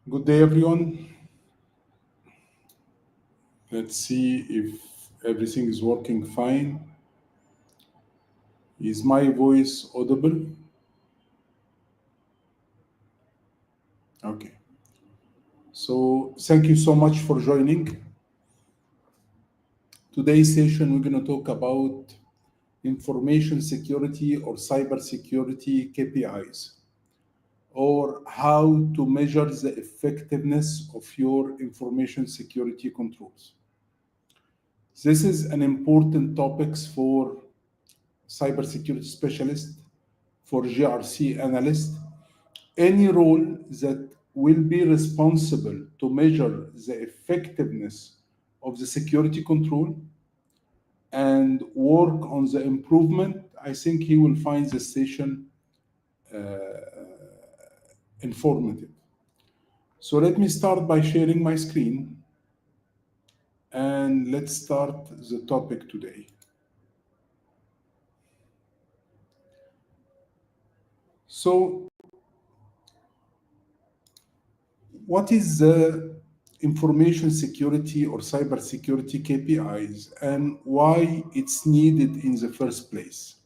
Good day, everyone. Let's see if everything is working fine. Is my voice audible? Okay. So, thank you so much for joining. Today's session, we're going to talk about information security or cybersecurity KPIs, or how to measure the effectiveness of your information security controls. This is an important topic for cybersecurity specialist, for GRC analyst, any role that will be responsible to measure the effectiveness of the security control and work on the improvement. I think he will find the session informative. So let me start by sharing my screen and let's start the topic today. So, what is the information security or cybersecurity KPIs and why it's needed in the first place?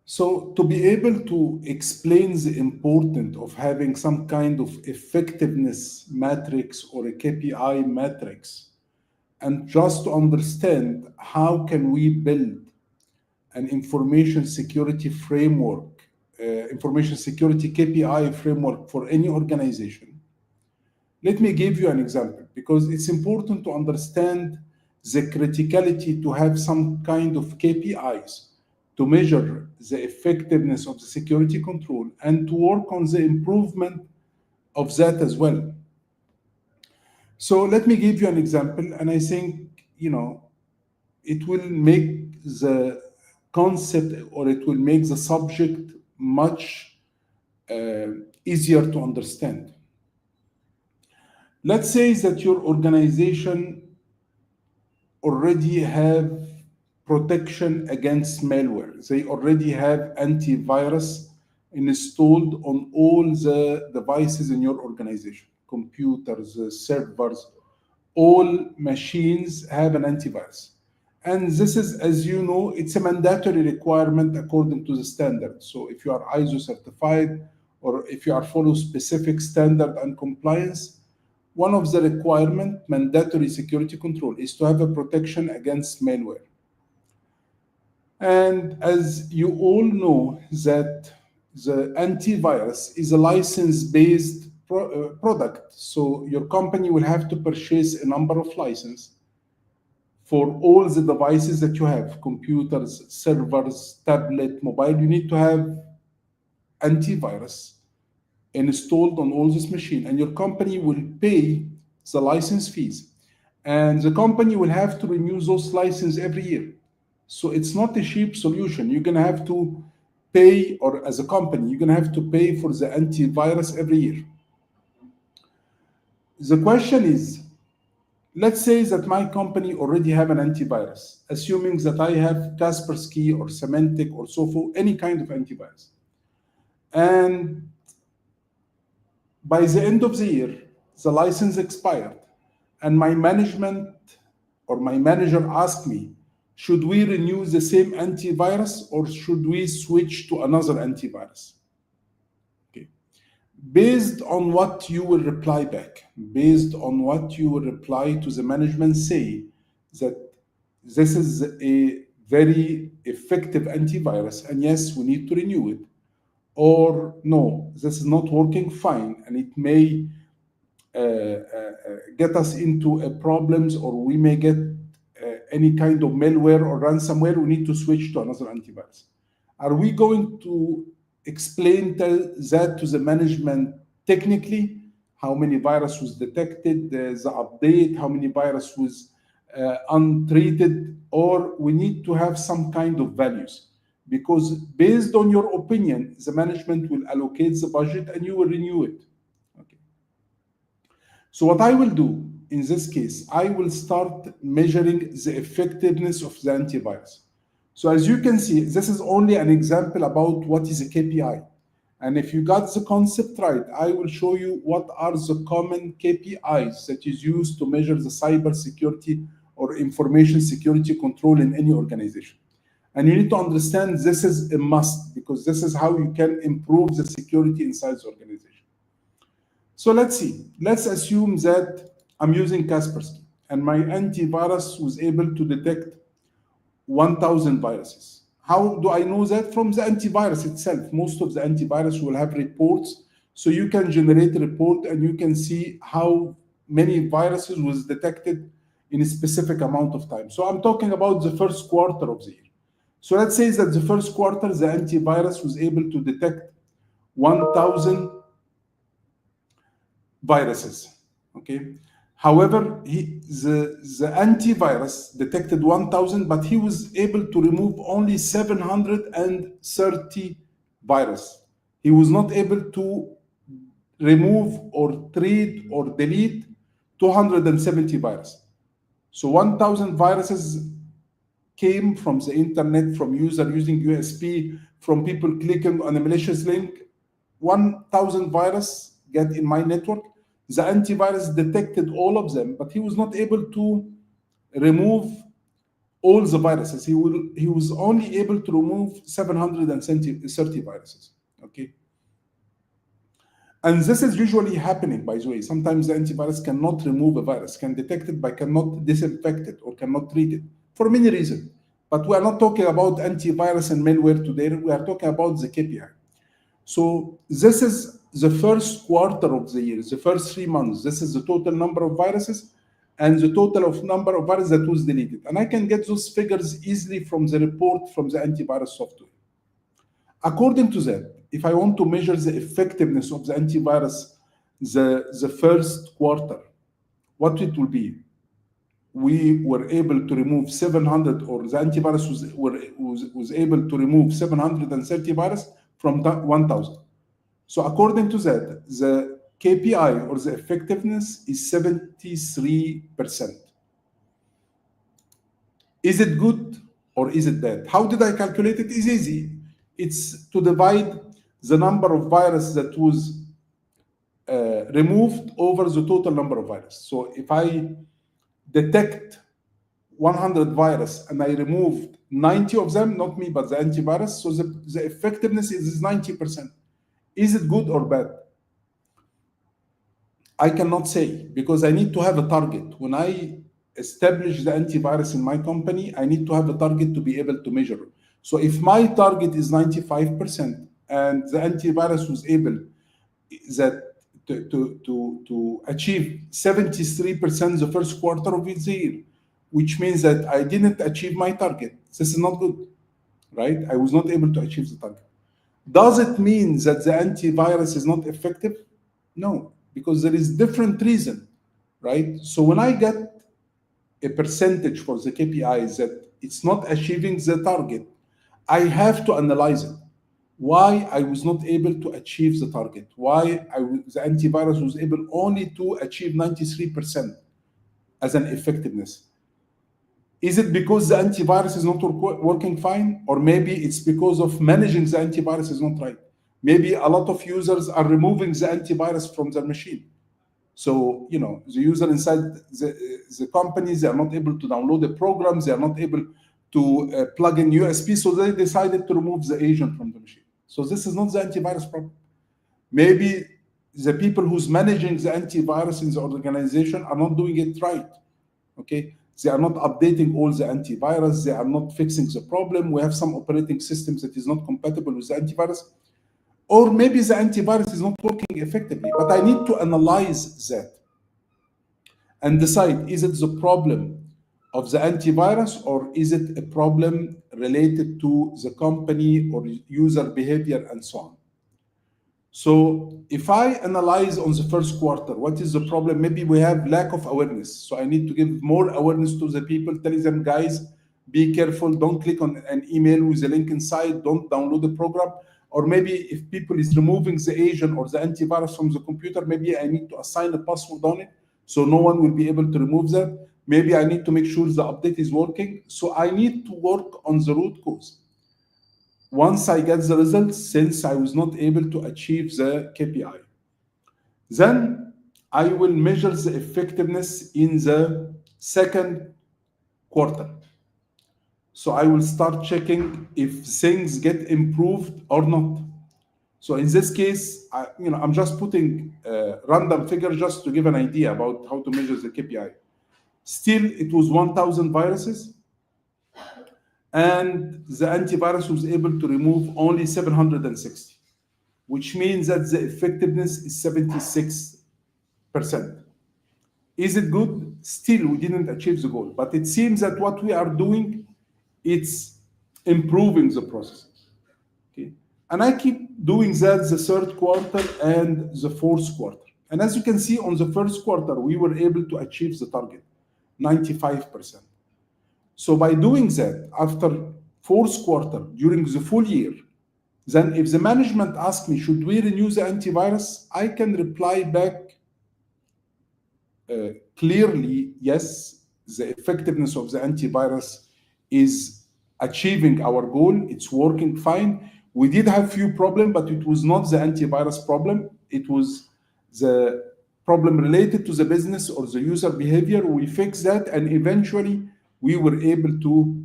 So, to be able to explain the importance of having some kind of effectiveness matrix or a KPI matrix, and just to understand how can we build an information security framework, information security KPI framework for any organization. Let me give you an example because it's important to understand the criticality to have some kind of KPIs to measure the effectiveness of the security control and to work on the improvement of that as well. So let me give you an example, and I think it will make the concept or it will make the subject much easier to understand. Let's say that your organization already have protection against malware. They already have antivirus installed on all the devices in your organization, computers, servers, all machines have an antivirus. And this is, as you know, it's a mandatory requirement according to the standard. So if you are ISO certified or if you are follow specific standard and compliance, one of the requirement, mandatory security control, is to have a protection against malware. And as you all know that the antivirus is a license-based product, so your company will have to purchase a number of licenses for all the devices that you have, computers, servers, tablet, mobile. You need to have antivirus installed on all this machine, and your company will pay the license fees. And the company will have to renew those licenses every year. So it's not a cheap solution. You're going to have to pay, or as a company, you're going to have to pay for the antivirus every year. The question is, let's say that my company already have an antivirus, assuming that I have Kaspersky or Symantec or Sofo, any kind of antivirus. And by the end of the year, the license expired, and my management or my manager asked me, should we renew the same antivirus or should we switch to another antivirus? Okay. Based on what you will reply back, based on what you will reply to the management, say that this is a very effective antivirus and yes, we need to renew it, or no, this is not working fine and it may get us into problems, or we may get any kind of malware or ransomware, we need to switch to another antivirus. Are we going to explain that to the management technically? How many virus was detected, the update, how many virus was untreated, or we need to have some kind of values? Because based on your opinion, the management will allocate the budget and you will renew it. Okay. So what I will do in this case, I will start measuring the effectiveness of the antivirus. So as you can see, this is only an example about what is a KPI. And if you got the concept right, I will show you what are the common KPIs that is used to measure the cyber security or information security control in any organization. And you need to understand this is a must, because this is how you can improve the security inside the organization. So let's see. Let's assume that I'm using Kaspersky and my antivirus was able to detect 1,000 viruses. How do I know that? From the antivirus itself. Most of the antivirus will have reports, so you can generate a report and you can see how many viruses was detected in a specific amount of time. So I'm talking about the first quarter of the year. So let's say that the first quarter, the antivirus was able to detect 1,000 viruses. Okay. However, the antivirus detected 1,000, but he was able to remove only 730 virus. He was not able to remove or treat or delete 270 virus. So 1,000 viruses came from the internet, from user using USP, from people clicking on a malicious link. 1,000 virus get in my network. The antivirus detected all of them, but he was not able to remove all the viruses. He was only able to remove 730 viruses. Okay. And this is usually happening, by the way. Sometimes the antivirus cannot remove a virus, can detect it, but cannot disinfect it or cannot treat it for many reasons. But we are not talking about antivirus and malware today. We are talking about the KPI. So this is the first quarter of the year, the first 3 months. This is the total number of viruses and the total of number of viruses that was deleted. And I can get those figures easily from the report from the antivirus software. According to that, if I want to measure the effectiveness of the antivirus, the first quarter, what it will be? We were able to remove 700, or the antivirus was able to remove 730 virus from 1,000. So according to that, the KPI or the effectiveness is 73%. Is it good or is it bad? How did I calculate it? It's easy. It's to divide the number of virus that was removed over the total number of virus. So if I detect 100 virus and I removed 90 of them, not me, but the antivirus, so the effectiveness is 90%. Is it good or bad? I cannot say, because I need to have a target. When I establish the antivirus in my company, I need to have a target to be able to measure. So if my target is 95% and the antivirus was able to achieve 73% the first quarter of the year, which means that I didn't achieve my target. This is not good, right? I was not able to achieve the target. Does it mean that the antivirus is not effective? No, because there is different reason, right? So when I get a percentage for the KPIs that it's not achieving the target, I have to analyze it. Why I was not able to achieve the target? Why the antivirus was able only to achieve 93% as an effectiveness? Is it because the antivirus is not working fine? Or maybe it's because of managing the antivirus is not right. Maybe a lot of users are removing the antivirus from their machine. So, the user inside the companies, they are not able to download the programs, they are not able to plug in USB, so they decided to remove the agent from the machine. So this is not the antivirus problem. Maybe the people who's managing the antivirus in the organization are not doing it right, okay? They are not updating all the antivirus, they are not fixing the problem. We have some operating systems that is not compatible with the antivirus. Or maybe the antivirus is not working effectively, but I need to analyze that and decide, is it the problem of the antivirus or is it a problem related to the company or user behavior and so on? So if I analyze on the first quarter, what is the problem? Maybe we have lack of awareness. So I need to give more awareness to the people, telling them, guys, be careful, don't click on an email with a link inside, don't download the program. Or maybe if people is removing the agent or the antivirus from the computer, maybe I need to assign a password on it so no one will be able to remove that. Maybe I need to make sure the update is working. So I need to work on the root cause. once I get the results, since I was not able to achieve the KPI. Then I will measure the effectiveness in the second quarter. So I will start checking if things get improved or not. So in this case, I'm just putting random figure just to give an idea about how to measure the KPI. Still, it was 1,000 viruses, and the antivirus was able to remove only 760, which means that the effectiveness is 76%. Is it good? Still, we didn't achieve the goal, but it seems that what we are doing, it's improving the process. Okay. And I keep doing that the third quarter and the fourth quarter. And as you can see, on the first quarter, we were able to achieve the target, 95%. So by doing that, after fourth quarter, during the full year, then if the management asks me, should we renew the antivirus, I can reply back clearly, yes, the effectiveness of the antivirus is achieving our goal. It's working fine. We did have few problems, but it was not the antivirus problem. It was the problem related to the business or the user behavior. We fixed that, and eventually we were able to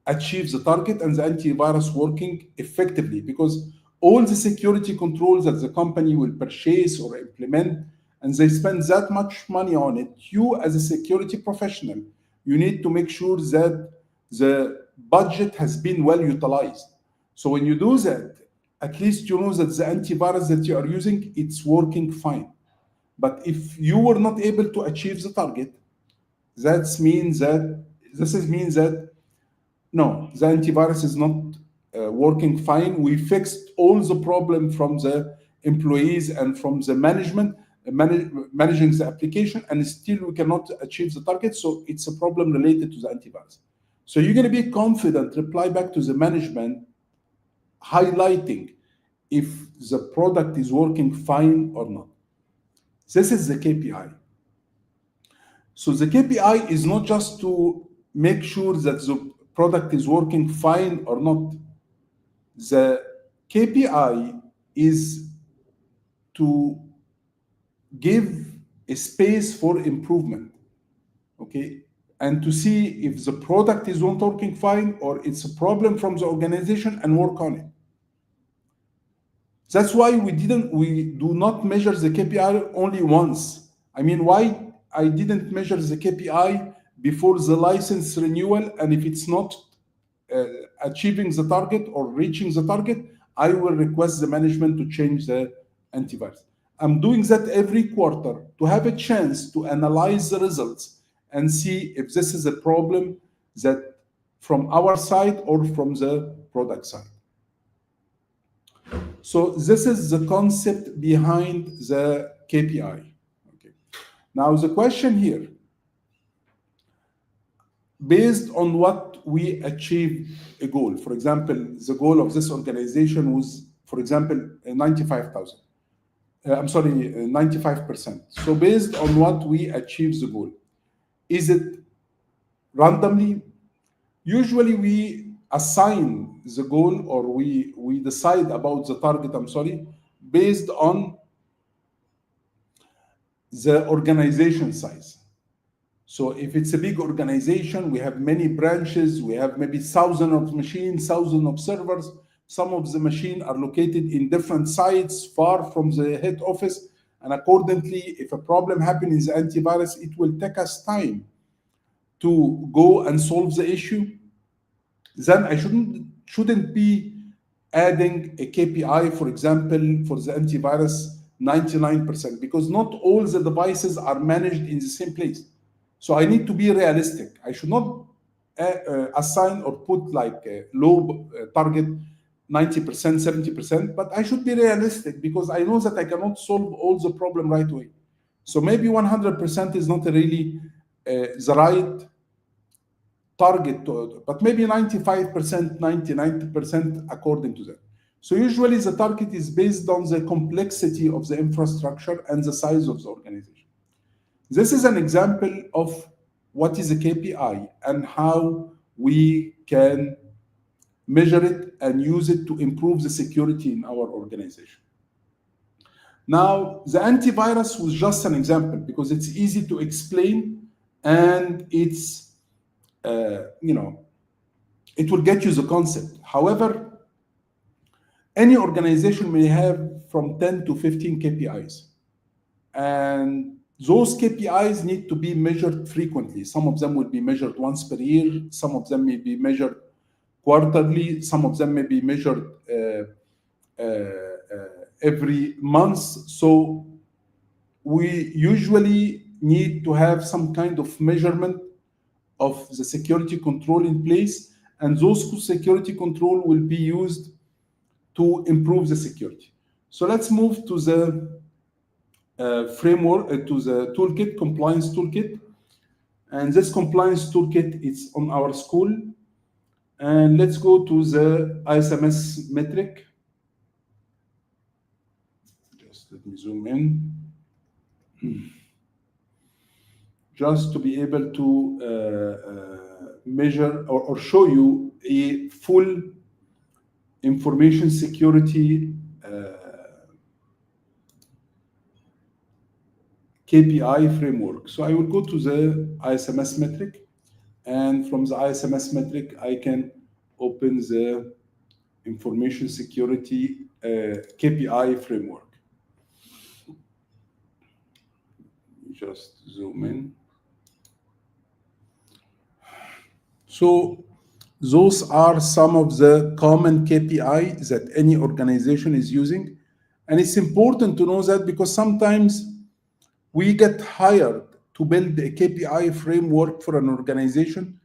achieve the target and the antivirus working effectively, because all the security controls that the company will purchase or implement, and they spend that much money on it, you as a security professional, you need to make sure that the budget has been well utilized. So when you do that, at least you know that the antivirus that you are using, it's working fine. But if you were not able to achieve the target, that means that no, the antivirus is not working fine. We fixed all the problem from the employees and from the management managing the application, and still we cannot achieve the target. So it's a problem related to the antivirus. So you're going to be confident, reply back to the management, highlighting if the product is working fine or not. This is the KPI. So the KPI is not just to make sure that the product is working fine or not. The KPI is to give a space for improvement, okay, and to see if the product is not working fine or it's a problem from the organization and work on it. That's why we do not measure the KPI only once. I mean, why I didn't measure the KPI before the license renewal, and if it's not achieving the target or reaching the target, I will request the management to change the antivirus. I'm doing that every quarter to have a chance to analyze the results and see if this is a problem that from our side or from the product side. So this is the concept behind the KPI. Okay. Now the question here, based on what we achieved a goal. For example, the goal of this organization was, for example, 95,000. 95%. So based on what we achieve the goal, is it randomly? Usually we assign the goal, or we decide about the target, based on the organization size. So if it's a big organization, we have many branches, we have maybe thousands of machines, thousands of servers. Some of the machines are located in different sites, far from the head office. And accordingly, if a problem happens in the antivirus, it will take us time to go and solve the issue. Then I shouldn't be adding a KPI, for example, for the antivirus 99%, because not all the devices are managed in the same place. So I need to be realistic. I should not assign or put like a low target, 90%, 70%, but I should be realistic, because I know that I cannot solve all the problem right away. So maybe 100% is not really the right target, but maybe 95%, 99% according to that. So usually the target is based on the complexity of the infrastructure and the size of the organization. This is an example of what is a KPI and how we can measure it, and use it to improve the security in our organization. Now, the antivirus was just an example because it's easy to explain and you know, it will get you the concept. However, any organization may have from 10 to 15 KPIs. And those KPIs need to be measured frequently. Some of them will be measured once per year. Some of them may be measured quarterly. Some of them may be measured every month. So we usually need to have some kind of measurement of the security control in place, and those security control will be used to improve the security. So let's move to the framework, to the toolkit, compliance toolkit. And this compliance toolkit is on our school. And let's go to the ISMS metric. Just let me zoom in. Just to be able to measure or show you a full information security KPI framework. So I will go to the ISMS metric, and from the ISMS metric, I can open the information security KPI framework. Just zoom in. So those are some of the common KPIs that any organization is using. And it's important to know that because sometimes we get hired to build a KPI framework for an organization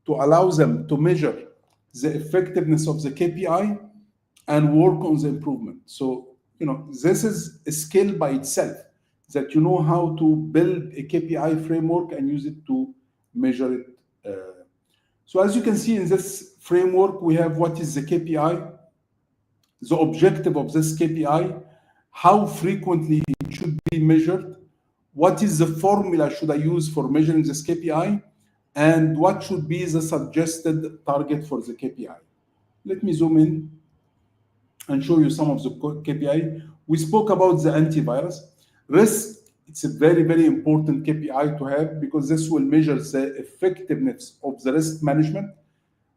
to allow them to measure the effectiveness of the KPI and work on the improvement. So, you know, this is a skill by itself, that you know how to build a KPI framework and use it to measure it. So as you can see in this framework, we have what is the KPI, the objective of this KPI, how frequently it should be measured, what is the formula should I use for measuring this KPI, and what should be the suggested target for the KPI. Let me zoom in and show you some of the KPI. We spoke about the antivirus. Risk, it's a very, very important KPI to have because this will measure the effectiveness of the risk management.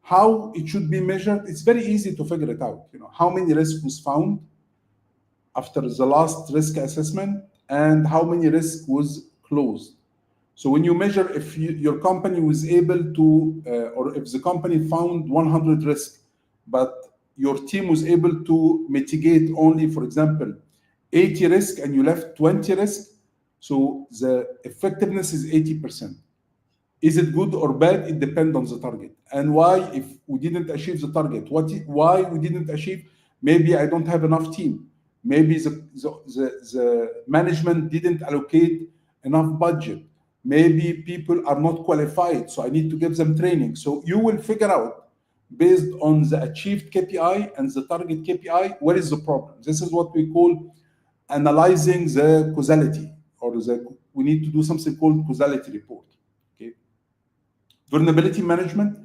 How it should be measured, it's very easy to figure it out. You know, how many risks was found after the last risk assessment and how many risks was closed. So when you measure if your company was able to, or if the company found 100 risks, but your team was able to mitigate only, for example, 80 risks and you left 20 risks, so the effectiveness is 80%. Is it good or bad? It depends on the target. And why, if we didn't achieve the target, why we didn't achieve? Maybe I don't have enough team. Maybe the management didn't allocate enough budget. Maybe people are not qualified, so I need to give them training. So you will figure out, based on the achieved KPI and the target KPI, what is the problem. This is what we call analyzing the causality, or we need to do something called causality report. Okay. Vulnerability management,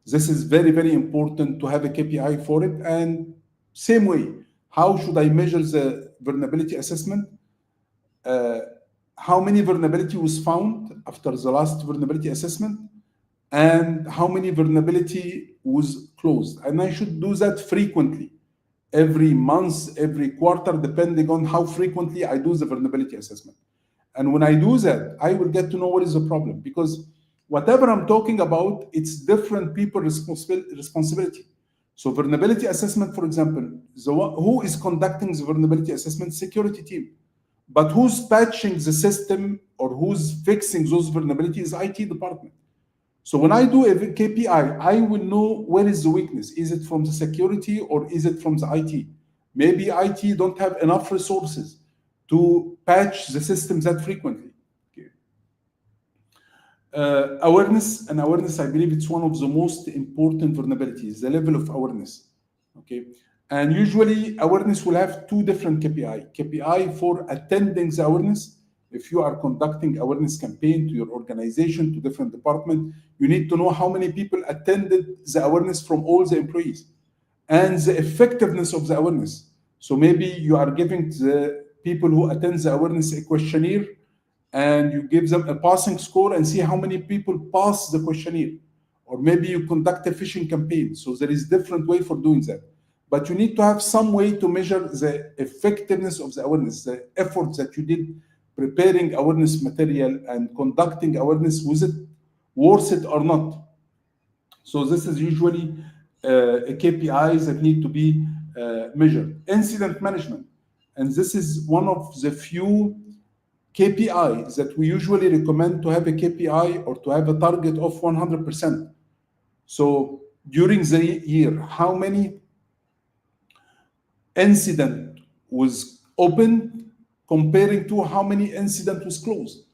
this is very, very important to have a KPI for it. And same way, how should I measure the vulnerability assessment? How many vulnerability was found after the last vulnerability assessment? And how many vulnerability was closed? And I should do that frequently, every month, every quarter, depending on how frequently I do the vulnerability assessment. And when I do that, I will get to know what is the problem, because whatever I'm talking about, it's different people's responsibility. So vulnerability assessment, for example, who is conducting the vulnerability assessment? Security team. But who's patching the system or who's fixing those vulnerabilities? IT department. So when I do a KPI, I will know where is the weakness. Is it from the security or is it from the IT? Maybe IT don't have enough resources to patch the systems that frequently. Okay. Awareness, and awareness, I believe it's one of the most important vulnerabilities, the level of awareness. Okay. And usually awareness will have two different KPI. KPI for attending the awareness. If you are conducting awareness campaign to your organization, to different departments, you need to know how many people attended the awareness from all the employees. and the effectiveness of the awareness. So maybe you are giving the people who attend the awareness a questionnaire, and you give them a passing score and see how many people pass the questionnaire. Or maybe you conduct a phishing campaign. So there is different way for doing that. But you need to have some way to measure the effectiveness of the awareness, the effort that you did preparing awareness material and conducting awareness. Was it worth it or not? So this is usually KPIs that need to be measured. Incident management, and this is one of the few KPIs that we usually recommend to have a KPI or to have a target of 100%. So during the year, how many incident was opened comparing to how many incident was closed.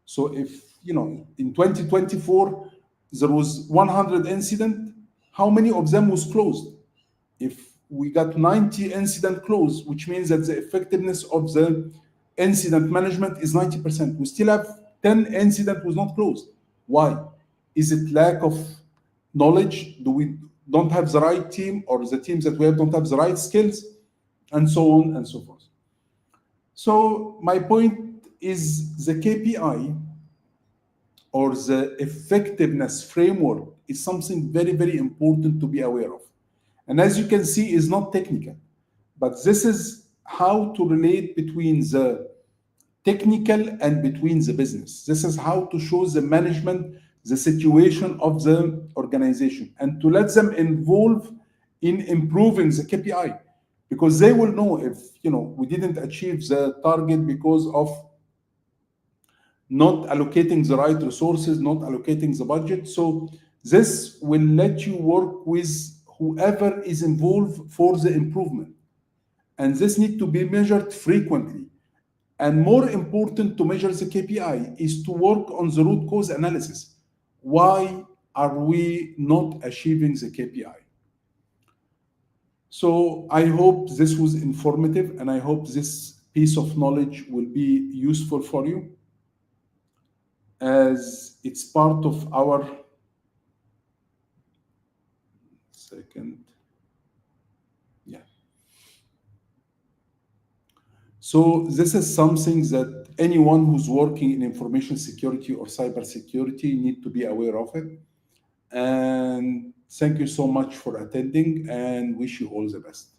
So if in 2024 there was 100 incident, how many of them was closed? If we got 90 incident closed, which means that the effectiveness of the incident management is 90%. We still have 10 incident was not closed. Why? Is it lack of knowledge? Do we don't have the right team, or the teams that we have don't have the right skills, and so on and so forth? So my point is the KPI or the effectiveness framework is something very, very important to be aware of. And as you can see, is not technical, but this is how to relate between the technical and between the business. This is how to show the management the situation of the organization and to let them involve in improving the KPI, because they will know if we didn't achieve the target because of not allocating the right resources, not allocating the budget. So this will let you work with whoever is involved for the improvement. And this need to be measured frequently. And more important to measure the KPI is to work on the root cause analysis. Why are we not achieving the KPI? So I hope this was informative, and I hope this piece of knowledge will be useful for you, as it's part of our second. Yeah. So this is something that anyone who's working in information security or cyber security need to be aware of it. And thank you so much for attending, and wish you all the best.